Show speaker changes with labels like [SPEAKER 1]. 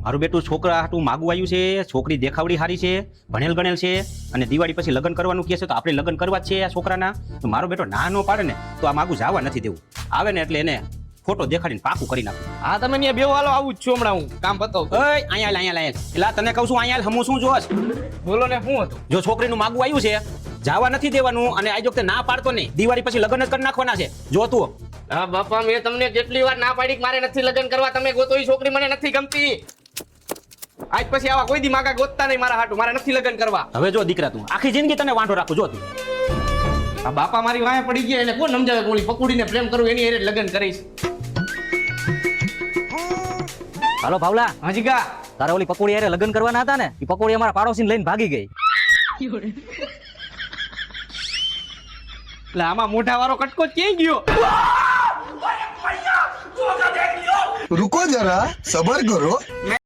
[SPEAKER 1] મારું બેટું છોકરા હાટું માગું આવ્યું છે, છોકરી દેખાવડી સારી છે, ભણેલ ગણેલ છે, અને દિવાળી પછી લગ્ન કરવાનું કહે છે તો આપણે લગ્ન કરવા જ છે આ છોકરાના. તો મારો બેટો ના નો પાડે ને તો આ માગું જવા નથી દેવું. આવે ને એટલે એને ફોટો દેખાડીને પાકું કરી નાખું.
[SPEAKER 2] હા તમે ત્યાં બેવ હાલો, આવું જ છું હમણાં હું કામ બતાવું.
[SPEAKER 1] ઓય અહીંયા એટલે તને કહું છું અહીંયા હમું શું જોશ.
[SPEAKER 2] બોલો ને શું હતું?
[SPEAKER 1] જો છોકરીનું માગું આવ્યું છે જવા નથી દેવાનું, અને આજ વખતે ના પાડતો નહીં, દિવાળી પછી લગ્ન જ કરી નાખવાના છે. જો તું
[SPEAKER 2] હા બાપા, મેં તમને કેટલી વાર ના પાડી કે મારે નથી લગ્ન કરવા, તમે ગોતો એ છોકરી મને નથી ગમતી. આજ પછી આવા કોઈ દી માગા ગોતતા નહીં મારા હાટુ, મારે નથી લગ્ન કરવા.
[SPEAKER 1] હવે જો દીકરા તું આખી જિંદગી તને વાંઢો રાખું. જો તું
[SPEAKER 2] આ બાપા મારી વાંહે પડી ગયા, એને કોણ સમજાવે કે ઓલી પકુડીને પ્રેમ કરું એની હારે લગ્ન કરીશ.
[SPEAKER 3] હાલો ભાવલા,
[SPEAKER 2] હાજી કા
[SPEAKER 3] તારે ઓલી પકોડી હારે લગ્ન કરવાના હતા ને, એ પકોડી અમારા પાડોશીને લઈને ભાગી ગઈ.
[SPEAKER 2] એટલે આમાં મોઢા વાળો કટકો ક્યાં ગયો?
[SPEAKER 4] रुको जरा सबर करो।
[SPEAKER 2] मैं